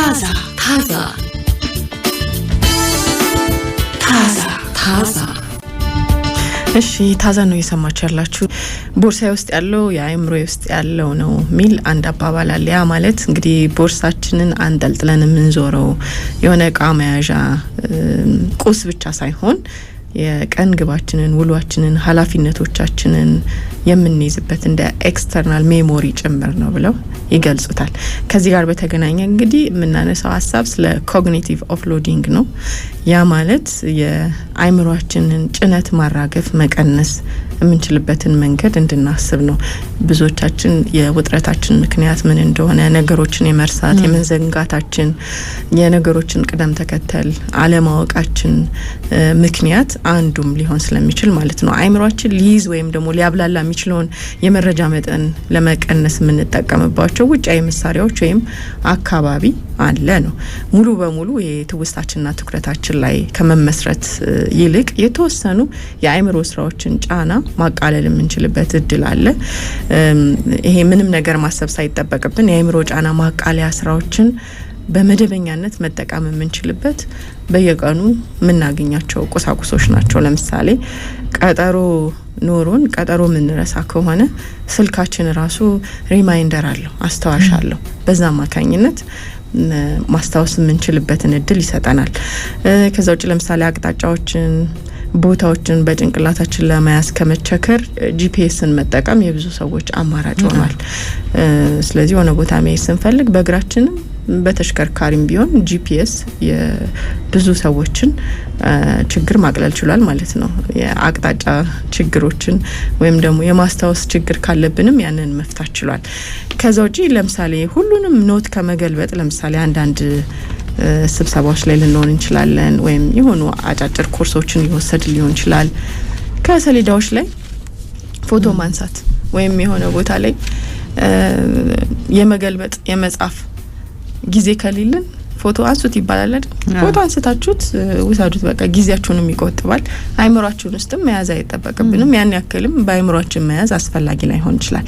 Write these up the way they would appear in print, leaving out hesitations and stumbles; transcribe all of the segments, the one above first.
ታዛ እሺ ታዛ ነው የሰማችሁ ያላችሁ ቦርሳዬ ውስጥ ያለው የአይምሮዬ ውስጥ ያለው ነው ሚል አንድ አባባል አለ። ያ ማለት እንግዲህ ቦርሳችንን አንጠልጥለን የምንዞረው የሆነ እቃ መያዣ ቁስ ብቻ ሳይሆን የቀን ግባችንን ውሏችንን ኃላፊነቶቻችንን የምንይዝበት እንደ ኤክስተርናል ሜሞሪ ጭምር ነው ብለው ይገልጹታል። ከዚህ ጋር በተገናኘ እንግዲህ የምናነሳው ሀሳብ ስለ ኮግኒቲቭ ኦፍሎዲንግ ነው። ያ ማለት የአይምሮአችንን ጭነት ማራገፍ መቀነስ የምንችልበትን መንገድ እንድናስብ ነው። ብዙዎቻችን የውጥረታችን ምክንያት ምን እንደሆነ ነገሮችን የመርሳት የመዘንጋታችን የነገሮችን ቅደም ተከተል አለማወቃችን ምክንያት አንዱም ሊሆን ስለሚችል ማለት ነው። አይምሮአችን ሊይዝ ወይም ደግሞ ሊያብላላ የሚችለውን የመረጃ መጠን ለመቀነስ የምንጠቀምባቸው ውጫዊ መሳሪያዎች ወይም አካባቢ አለ ነው። ሙሉ በሙሉ የትውስታችንና ትኩረታችን ላይ ከመመስረት ይልቅ የተወሰኑ የአይምሮ ስራዎችን ጫና ማቃለል የምንችልበት እድል አለ። ይሄ ምንም ነገር ማሰብ ሳይጠበቅብን የአይምሮ ጫና ማቃለያ ስራዎችን በመደበኛነት መጠቀም የምንችልበት በየቀኑ የምናገኛቸው ቁሳቁሶች ናቸው። ለምሳሌ ቀጠሮ ኖሮን ቀጠሮ የምንረሳ ከሆነ ስልካችን ራሱ ሪማይንደር አለው፣ አስታዋሽ አለው። በዛ አማካኝነት ማስታወስ የምንችልበትን እድል ይሰጠናል። ከዛ ውጭ ለምሳሌ አቅጣጫዎችን ቦታዎችን በጭንቅላታችን ለመያዝ ከመቸከር ጂፒኤስን መጠቀም የብዙ ሰዎች አማራጭ ሆኗል። ስለዚህ የሆነ ቦታ መሄድ ስንፈልግ በእግራችንም በተሽከርካሪም ቢሆን ጂፒኤስ የብዙ ሰዎችን ችግር ማቅለል ችሏል ማለት ነው። የአቅጣጫ ችግሮችን ወይም ደግሞ የማስታወስ ችግር ካለብንም ያንን መፍታት ችሏል። ከዛ ውጪ ለምሳሌ ሁሉንም ኖት ከመገልበጥ ለምሳሌ አንዳንድ ስብሰባዎች ላይ ልንሆን እንችላለን ወይም የሆኑ አጫጭር ኮርሶችን ሊወሰድ ሊሆን ይችላል። ከሰሌዳዎች ላይ ፎቶ ማንሳት ወይም የሆነ ቦታ ላይ የመገልበጥ የመጻፍ ጊዜ ከሌለን ፎቶ አንሱት ይባላል አይደል? ፎቶ አንስታችሁት ውሳዱት። በቃ ጊዜያችሁንም ይቆጥባል። አይምሮአችሁን ውስጥም መያዝ አይጠበቅብንም። ያን ያክልም በአይምሮአችን መያዝ አስፈላጊ ላይሆን ይችላል።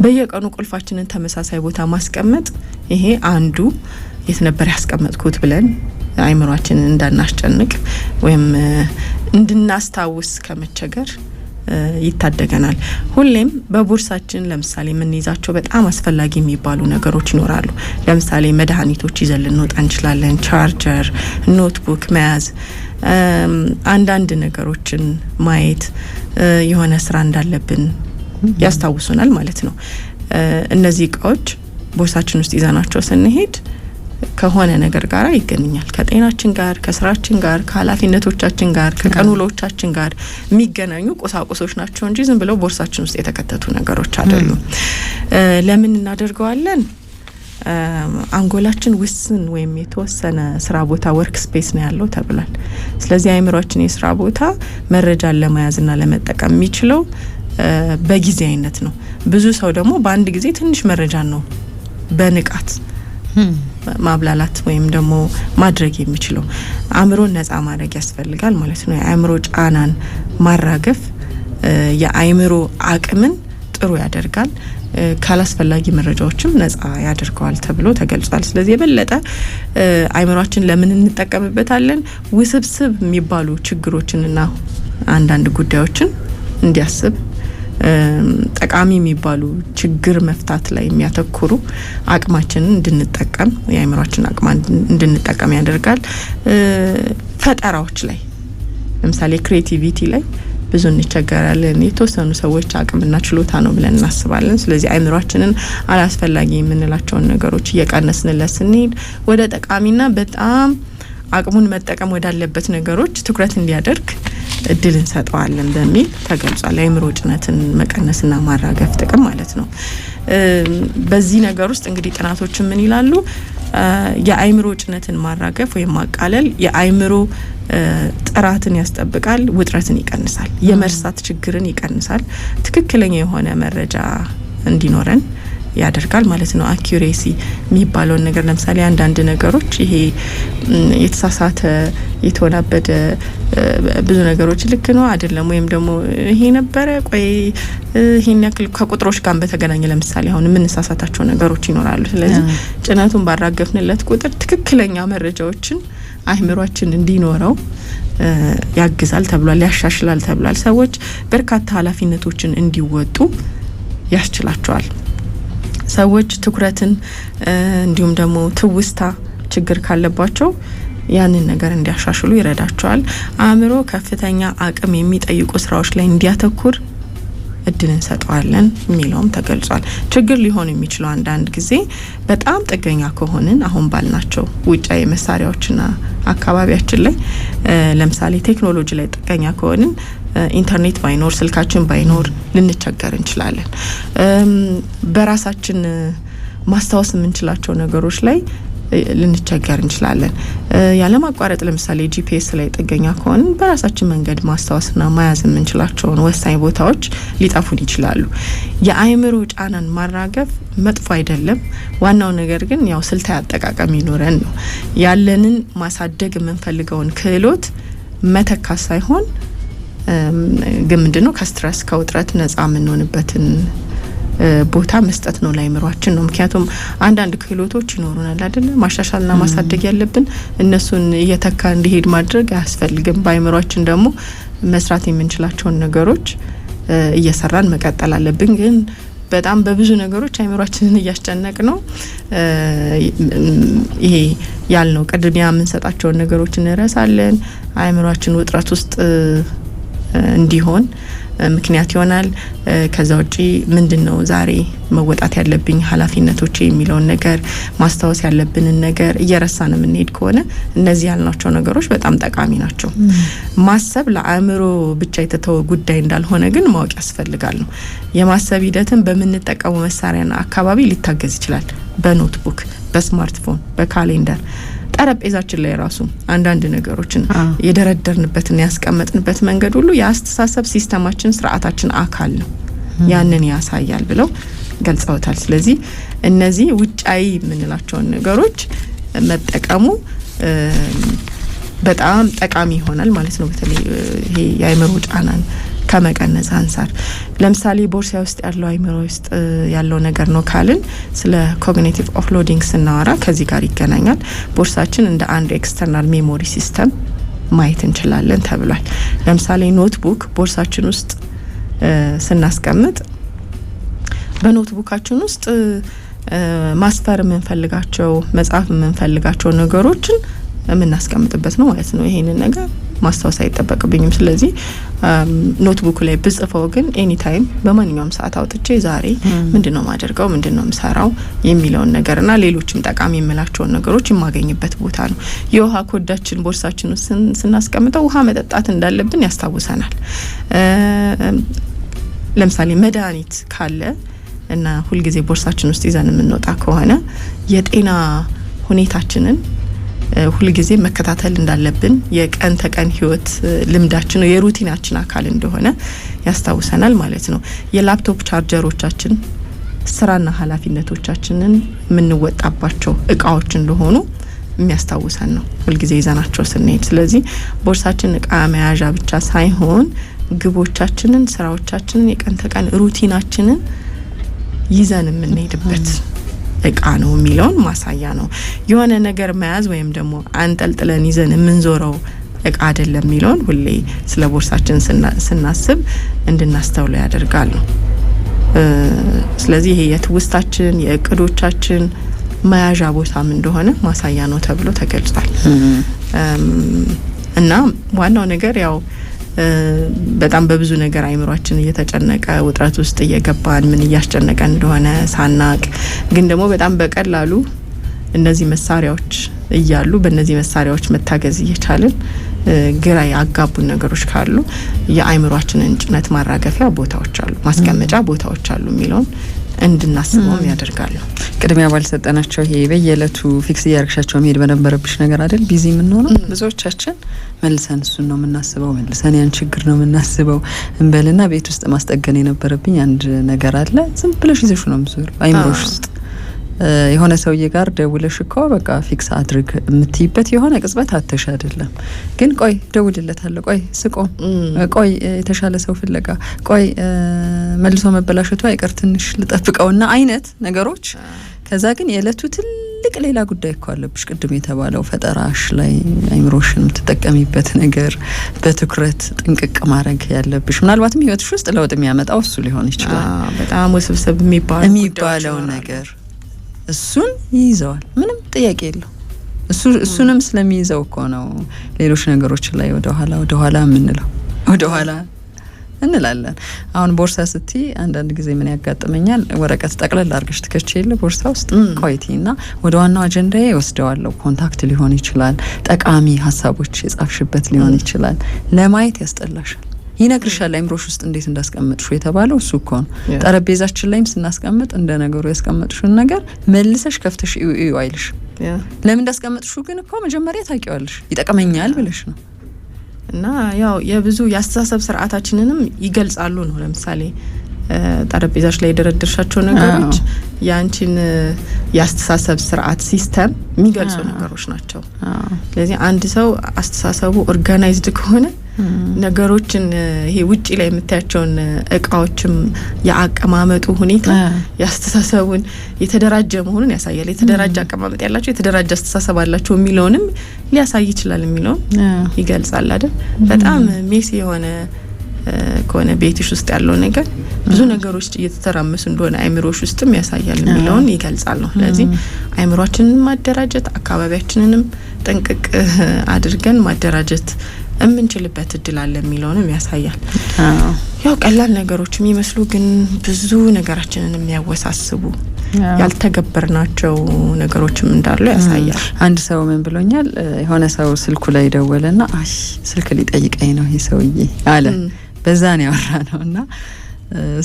በየቀኑ ቁልፋችንን ተመሳሳይ ቦታ ማስቀመጥ ይሄ አንዱ የት ነበር ያስቀመጥኩት ብለን አይምሮአችንን እንዳናስጨንቅ ወይም እንድናስታውስ ከመቸገር ይታደገናል። ሁሌም በቦርሳችን ለምሳሌ የምንይዛቸው በጣም አስፈላጊ የሚባሉ ነገሮች ይኖራሉ። ለምሳሌ መድኃኒቶች ይዘን ልንወጣ እንችላለን። ቻርጀር፣ ኖትቡክ መያዝ፣ አንዳንድ ነገሮችን ማየት የሆነ ስራ እንዳለብን ያስታውሱናል ማለት ነው። እነዚህ እቃዎች ቦርሳችን ውስጥ ይዘናቸው ስንሄድ ከሆነ ነገር ጋር ይገናኛል። ከጤናችን ጋር፣ ከስራችን ጋር፣ ከኃላፊነቶቻችን ጋር፣ ከቀን ውሎቻችን ጋር የሚገናኙ ቁሳቁሶች ናቸው እንጂ ዝም ብለው ቦርሳችን ውስጥ የተከተቱ ነገሮች አይደሉም። ለምን እናደርገዋለን? አንጎላችን ውስን ወይም የተወሰነ ስራ ቦታ ወርክ ስፔስ ነው ያለው ተብሏል። ስለዚህ አይምሮአችን የስራ ቦታ መረጃን ለመያዝና ለመጠቀም የሚችለው በጊዜያዊነት ነው። ብዙ ሰው ደግሞ በአንድ ጊዜ ትንሽ መረጃን ነው በንቃት ማብላላት ወይም ደግሞ ማድረግ የሚችለው። አእምሮን ነፃ ማድረግ ያስፈልጋል ማለት ነው። የአእምሮ ጫናን ማራገፍ የአእምሮ አቅምን ጥሩ ያደርጋል፣ ካላስፈላጊ መረጃዎችም ነፃ ያደርገዋል ተብሎ ተገልጿል። ስለዚህ የበለጠ አእምሮአችን ለምን እንጠቀምበታለን? ውስብስብ የሚባሉ ችግሮችንና አንዳንድ ጉዳዮችን እንዲያስብ ጠቃሚ የሚባሉ ችግር መፍታት ላይ የሚያተኩሩ አቅማችንን እንድንጠቀም የአእምሮአችን አቅማ እንድንጠቀም ያደርጋል። ፈጠራዎች ላይ ለምሳሌ ክሬቲቪቲ ላይ ብዙ እንቸገራለን። የተወሰኑ ሰዎች አቅምና ችሎታ ነው ብለን እናስባለን። ስለዚህ አእምሮአችንን አላስፈላጊ የምንላቸውን ነገሮች እየቀነስንለት ስንሄድ ወደ ጠቃሚና በጣም አቅሙን መጠቀም ወዳለበት ነገሮች ትኩረት እንዲያደርግ እድል እንሰጠዋለን በሚል ተገልጿል። የአእምሮ ጭነትን መቀነስና ማራገፍ ጥቅም ማለት ነው። በዚህ ነገር ውስጥ እንግዲህ ጥናቶች ምን ይላሉ? የአእምሮ ጭነትን ማራገፍ ወይም ማቃለል የአእምሮ ጥራትን ያስጠብቃል፣ ውጥረትን ይቀንሳል፣ የመርሳት ችግርን ይቀንሳል፣ ትክክለኛ የሆነ መረጃ እንዲኖረን ያደርጋል ማለት ነው። አኩሬሲ የሚባለው ነገር ለምሳሌ አንዳንድ ነገሮች ይሄ የተሳሳተ የተወናበደ ብዙ ነገሮች ልክ ነው አይደለም ወይም ደግሞ ይሄ ነበረ ቆይ ይሄን ያክል ከቁጥሮች ጋር በተገናኘ ለምሳሌ አሁን የምንሳሳታቸው ነገሮች ይኖራሉ። ስለዚህ ጭነቱን ባራገፍንለት ቁጥር ትክክለኛ መረጃዎችን አእምሯችን እንዲኖረው ያግዛል ተብሏል፣ ያሻሽላል ተብሏል። ሰዎች በርካታ ኃላፊነቶችን እንዲወጡ ያስችላቸዋል። ሰዎች ትኩረትን እንዲሁም ደግሞ ትውስታ ችግር ካለባቸው ያንን ነገር እንዲያሻሽሉ ይረዳቸዋል። አእምሮ ከፍተኛ አቅም የሚጠይቁ ስራዎች ላይ እንዲያተኩር እድል እንሰጠዋለን የሚለውም ተገልጿል። ችግር ሊሆን የሚችለው አንዳንድ ጊዜ በጣም ጥገኛ ከሆንን አሁን ባልናቸው ውጫዊ መሳሪያዎችና አካባቢያችን ላይ ለምሳሌ ቴክኖሎጂ ላይ ጥገኛ ከሆንን ኢንተርኔት ባይኖር ስልካችን ባይኖር ልንቸገር እንችላለን። በራሳችን ማስታወስ የምንችላቸው ነገሮች ላይ ልንቸገር እንችላለን። ያለማቋረጥ ለምሳሌ ጂፒኤስ ላይ ጥገኛ ከሆንን በራሳችን መንገድ ማስታወስና መያዝ የምንችላቸውን ወሳኝ ቦታዎች ሊጠፉን ይችላሉ። የአእምሮ ጫናን ማራገፍ መጥፎ አይደለም። ዋናው ነገር ግን ያው ስልታዊ አጠቃቀም ይኖረን ነው። ያለንን ማሳደግ የምንፈልገውን ክህሎት መተካት ሳይሆን ግን ምንድነው ከስትረስ ከውጥረት ነጻ የምንሆንበትን ቦታ መስጠት ነው ለአእምሯችን ነው። ምክንያቱም አንዳንድ ክህሎቶች ይኖሩናል አይደል ማሻሻልና ማሳደግ ያለብን እነሱን እየተካ እንዲሄድ ማድረግ አያስፈልግም። በአእምሯችን ደግሞ መስራት የምንችላቸውን ነገሮች እየሰራን መቀጠል አለብን። ግን በጣም በብዙ ነገሮች አእምሯችንን እያስጨነቅ ነው ይሄ ያልነው ቅድሚያ የምንሰጣቸውን ነገሮች እንረሳለን። አእምሯችን ውጥረት ውስጥ እንዲሆን ምክንያት ይሆናል። ከዛ ውጪ ምንድነው ዛሬ መወጣት ያለብኝ ኃላፊነቶች የሚለውን ነገር ማስታወስ ያለብንን ነገር እየረሳን የምንሄድ ከሆነ እነዚህ ያልናቸው ነገሮች በጣም ጠቃሚ ናቸው። ማሰብ ለአእምሮ ብቻ የተተወ ጉዳይ እንዳልሆነ ግን ማወቅ ያስፈልጋል ነው። የማሰብ ሂደትን በምንጠቀመው መሳሪያና አካባቢ ሊታገዝ ይችላል። በኖትቡክ፣ በስማርትፎን፣ በካሌንደር ጠረጴዛችን ላይ ራሱ አንዳንድ ነገሮችን የደረደርንበትና ያስቀመጥንበት መንገድ ሁሉ የአስተሳሰብ ሲስተማችን ስርዓታችን አካል ነው። ያንን ያሳያል ብለው ገልጸውታል። ስለዚህ እነዚህ ውጫዊ የምንላቸውን ነገሮች መጠቀሙ በጣም ጠቃሚ ይሆናል ማለት ነው። በተለይ ይሄ የአእምሮ ጫናን ከመቀነስ አንፃር ለምሳሌ ቦርሳ ውስጥ ያለው አእምሮ ውስጥ ያለው ነገር ነው ካልን ስለ ኮግኒቲቭ ኦፍሎዲንግ ስናወራ ከዚህ ጋር ይገናኛል። ቦርሳችን እንደ አንድ ኤክስተርናል ሜሞሪ ሲስተም ማየት እንችላለን ተብሏል። ለምሳሌ ኖትቡክ ቦርሳችን ውስጥ ስናስቀምጥ በኖትቡካችን ውስጥ ማስፈር የምንፈልጋቸው መጻፍ የምንፈልጋቸው ነገሮችን የምናስቀምጥበት ነው ማለት ነው። ይሄንን ነገር ማስታወስ አይጠበቅብኝም። ስለዚህ ኖትቡክ ላይ ብጽፈው ግን ኤኒ ታይም በማንኛውም ሰዓት አውጥቼ ዛሬ ምንድነው ማደርገው ምንድነው ምሰራው የሚለውን ነገርና ሌሎችም ጠቃሚ የምላቸውን ነገሮች የማገኝበት ቦታ ነው። የውሃ ኮዳችን ቦርሳችን ውስጥ ስናስቀምጠው ውሃ መጠጣት እንዳለብን ያስታውሰናል። ለምሳሌ መድኃኒት ካለ እና ሁልጊዜ ቦርሳችን ውስጥ ይዘን የምንወጣ ከሆነ የጤና ሁኔታችንን ሁልጊዜ መከታተል እንዳለብን የቀን ተቀን ህይወት ልምዳችን ነው የሩቲናችን አካል እንደሆነ ያስታውሰናል ማለት ነው። የላፕቶፕ ቻርጀሮቻችን ስራና ኃላፊነቶቻችንን የምንወጣባቸው እቃዎች እንደሆኑ የሚያስታውሰን ነው ሁልጊዜ ይዘናቸው ስንሄድ። ስለዚህ ቦርሳችን እቃ መያዣ ብቻ ሳይሆን ግቦቻችንን፣ ስራዎቻችንን፣ የቀን ተቀን ሩቲናችንን ይዘን የምንሄድበት እቃ ነው የሚለውን ማሳያ ነው። የሆነ ነገር መያዝ ወይም ደግሞ አንጠልጥለን ይዘን የምንዞረው እቃ አይደለም የሚለውን ሁሌ ስለ ቦርሳችን ስናስብ እንድናስተውለው ያደርጋል ነው። ስለዚህ ይሄ የትውስታችን የእቅዶቻችን መያዣ ቦታም እንደሆነ ማሳያ ነው ተብሎ ተገልጿል። እና ዋናው ነገር ያው በጣም በብዙ ነገር አእምሯችን እየተጨነቀ ውጥረት ውስጥ እየገባን ምን እያስጨነቀን እንደሆነ ሳናቅ ግን ደግሞ በጣም በቀላሉ እነዚህ መሳሪያዎች እያሉ በእነዚህ መሳሪያዎች መታገዝ እየቻልን ግራ ያጋቡን ነገሮች ካሉ የአእምሯችንን ጭነት ማራገፊያ ቦታዎች አሉ፣ ማስቀመጫ ቦታዎች አሉ የሚለውን እንድናስበው ያደርጋሉ። ቅድሚያ ባልሰጠናቸው ይሄ በየዕለቱ ፊክስ ያርክሻቸው መሄድ በነበረብሽ ነገር አይደል ቢዚ ምን ሆኖ ብዙዎቻችን መልሰን እሱን ነው የምናስበው፣ መልሰን ያን ችግር ነው የምናስበው እንበልና ቤት ውስጥ ማስጠገን የነበረብኝ አንድ ነገር አለ። ዝም ብለሽ ይዘሽ ነው የምትዞሪው አይምሮሽ ውስጥ የሆነ ሰውዬ ጋር ደውለሽ እኮ በቃ ፊክስ አድርግ የምትይበት የሆነ ቅጽበት አተሽ አይደለም። ግን ቆይ ደውልለታለሁ፣ ቆይ ስቆም፣ ቆይ የተሻለ ሰው ፍለጋ፣ ቆይ መልሶ መበላሸቱ አይቀር ትንሽ ልጠብቀውና አይነት ነገሮች። ከዛ ግን የዕለቱ ትልቅ ሌላ ጉዳይ እኮ አለብሽ። ቅድም የተባለው ፈጠራሽ ላይ አይምሮሽን የምትጠቀሚበት ነገር በትኩረት ጥንቅቅ ማድረግ ያለብሽ፣ ምናልባትም ህይወትሽ ውስጥ ለውጥ የሚያመጣው እሱ ሊሆን ይችላል። በጣም ውስብስብ የሚባለው ነገር እሱን ይይዘዋል። ምንም ጥያቄ የለው። እሱንም ስለሚይዘው እኮ ነው ሌሎች ነገሮች ላይ ወደ ኋላ የምንለው፣ ወደ ኋላ እንላለን። አሁን ቦርሳ ስትይ አንዳንድ ጊዜ ምን ያጋጥመኛል፣ ወረቀት ጠቅለል አድርገሽ ትከቺ የለ ቦርሳ ውስጥ ቆይቲና ወደ ዋናው አጀንዳዬ ወስደዋለሁ። ኮንታክት ሊሆን ይችላል፣ ጠቃሚ ሀሳቦች የጻፍሽበት ሊሆን ይችላል። ለማየት ያስጠላሻል። ይነግርሻል አይምሮሽ ውስጥ እንዴት እንዳስቀመጥሽው የተባለው እሱ እኮ ነው። ጠረጴዛችን ላይም ስናስቀምጥ እንደ ነገሩ ያስቀመጥሽውን ነገር መልሰሽ ከፍተሽ እዩ አይልሽ። ለምን እንዳስቀመጥሽው ግን እኮ መጀመሪያ ታውቂዋለሽ፣ ይጠቅመኛል ብለሽ ነው። እና ያው የብዙ ያስተሳሰብ ስርዓታችንንም ይገልጻሉ ነው። ለምሳሌ ጠረጴዛሽ ላይ የደረደርሻቸው ነገሮች ያንቺን ያስተሳሰብ ስርዓት ሲስተም የሚገልጹ ነገሮች ናቸው። ስለዚህ አንድ ሰው አስተሳሰቡ ኦርጋናይዝድ ከሆነ ነገሮችን ይሄ ውጪ ላይ የምታያቸውን እቃዎችም ያቀማመጡ ሁኔታ ያስተሳሰቡን የተደራጀ መሆኑን ያሳያል። የተደራጀ አቀማመጥ ያላቸው የተደራጀ አስተሳሰብ አላቸው የሚለውንም ሊያሳይ ይችላል፣ የሚለውን ይገልጻል አይደል? በጣም ሜሲ የሆነ ከሆነ ቤትሽ ውስጥ ያለው ነገር ብዙ ነገሮች እየተተራመሱ እንደሆነ አይምሮሽ ውስጥም ያሳያል የሚለውን ይገልጻል ነው። ስለዚህ አይምሮአችንን ማደራጀት አካባቢያችንንም ጥንቅቅ አድርገን ማደራጀት የምንችልበት እድል አለ የሚለውንም ያሳያል። ያው ቀላል ነገሮች የሚመስሉ ግን ብዙ ነገራችንን የሚያወሳስቡ ያልተገበርናቸው ነገሮችም እንዳሉ ያሳያል። አንድ ሰው ምን ብሎኛል፣ የሆነ ሰው ስልኩ ላይ ደወለና አይ ስልክ ሊጠይቀኝ ነው ይሄ ሰውዬ አለ። በዛ ነው ያወራነውና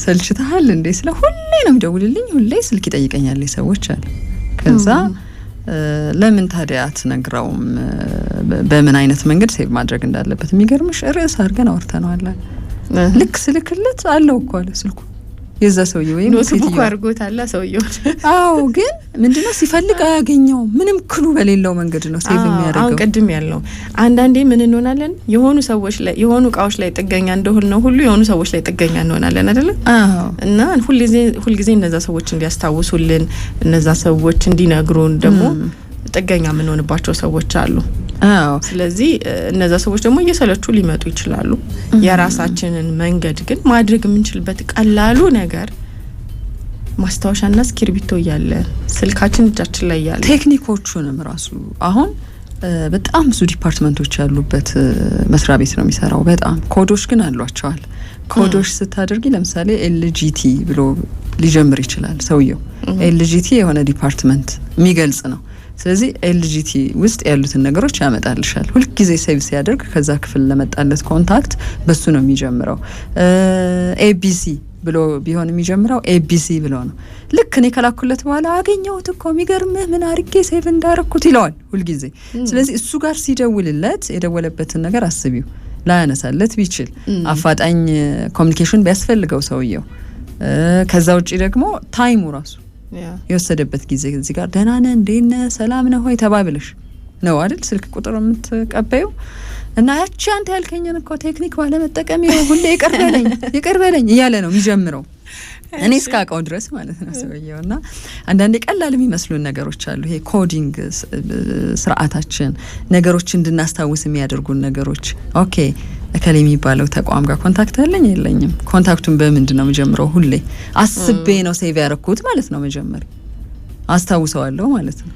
ሰልችተሃል እንዴ ስለ ሁሌ ነው የሚደውልልኝ፣ ሁሌ ስልክ ይጠይቀኛል ሰዎች አለ። ከዛ ለምን ታዲያ አትነግረውም በምን አይነት መንገድ ሴቭ ማድረግ እንዳለበት? የሚገርምሽ ርዕስ አድርገን አውርተነዋል። ልክ ስልክለት አለው እኮ አለ ስልኩ የዛ ሰውዬው ወይም ኖትቡክ አድርጎታል ሰውዬው። አዎ ግን ምንድነው ሲፈልግ አያገኘው፣ ምንም ክሉ በሌለው መንገድ ነው ሴቭ የሚያደርገው። አሁን ቅድም ያለው አንዳንዴ ምን እንሆናለን፣ የሆኑ ሰዎች ላይ የሆኑ እቃዎች ላይ ጥገኛ እንደሆነ ነው ሁሉ የሆኑ ሰዎች ላይ ጥገኛ እንሆናለን አይደል? አዎ። እና ሁልጊዜ እነዛ ሰዎች እንዲያስታውሱልን እነዛ ሰዎች እንዲነግሩን ደግሞ ጥገኛ የምንሆንባቸው ሰዎች አሉ። አዎ። ስለዚህ እነዛ ሰዎች ደግሞ እየሰለቹ ሊመጡ ይችላሉ። የራሳችንን መንገድ ግን ማድረግ የምንችልበት ቀላሉ ነገር ማስታወሻና እስክሪብቶ ያለ ስልካችን እጃችን ላይ ያለ ቴክኒኮቹንም ራሱ አሁን በጣም ብዙ ዲፓርትመንቶች ያሉበት መስሪያ ቤት ነው የሚሰራው። በጣም ኮዶች ግን አሏቸዋል። ኮዶች ስታደርጊ ለምሳሌ ኤልጂቲ ብሎ ሊጀምር ይችላል ሰውየው። ኤልጂቲ የሆነ ዲፓርትመንት የሚገልጽ ነው። ስለዚህ ኤልጂቲ ውስጥ ያሉትን ነገሮች ያመጣልሻል። ሁልጊዜ ሴቭ ሲያደርግ ከዛ ክፍል ለመጣለት ኮንታክት በሱ ነው የሚጀምረው። ኤቢሲ ብሎ ቢሆን የሚጀምረው ኤቢሲ ብሎ ነው። ልክ እኔ ከላኩለት በኋላ አገኘሁት እኮ የሚገርምህ ምን አድርጌ ሴቭ እንዳረኩት ይለዋል ሁልጊዜ። ስለዚህ እሱ ጋር ሲደውልለት የደወለበትን ነገር አስቢው። ላያነሳለት ቢችል አፋጣኝ ኮሚኒኬሽን ቢያስፈልገው ሰውየው፣ ከዛ ውጪ ደግሞ ታይሙ ራሱ የወሰደበት ጊዜ እዚህ ጋር ደህና ነህ እንዴት ነህ ሰላም ነህ ሆይ ተባብለሽ ነው አይደል ስልክ ቁጥር የምትቀበዩ። እና ያቺ አንተ ያልከኝን እኮ ቴክኒክ ባለመጠቀም ሁሌ ይቅር በለኝ እያለ ነው የሚጀምረው። እኔ እስካውቀው ድረስ ማለት ነው ሰውየው። እና አንዳንዴ ቀላል የሚመስሉን ነገሮች አሉ። ይሄ ኮዲንግ ስርዓታችን ነገሮች እንድናስታውስ የሚያደርጉን ነገሮች። ኦኬ እከሌ የሚባለው ተቋም ጋር ኮንታክት አለኝ የለኝም? ኮንታክቱን በምንድን ነው የምጀምረው? ሁሌ አስቤ ነው ሴቭ ያደረኩት ማለት ነው። መጀመሪያ አስታውሰዋለሁ ማለት ነው።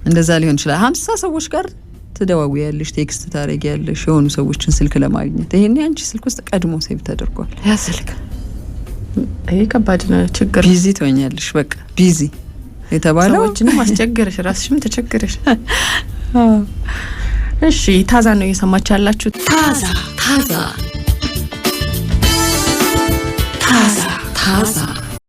እንደዛ ሊሆን ይችላል። 50 ሰዎች ጋር ትደዋውያለሽ፣ ቴክስት ታደርጊያለሽ የሆኑ ሰዎችን ስልክ ለማግኘት። ይሄኔ አንቺ ስልክ ውስጥ ቀድሞ ሴቭ ተደርጓል ያ ስልክ። ይሄ ከባድ ነው ችግር። ቢዚ ትሆኛለሽ። በቃ ቢዚ የተባለው ሰዎችንም አስቸገረሽ፣ ራስሽም ተቸገረሽ። እሺ ታዛ ነው እየሰማችሁ ያላችሁት። ታዛ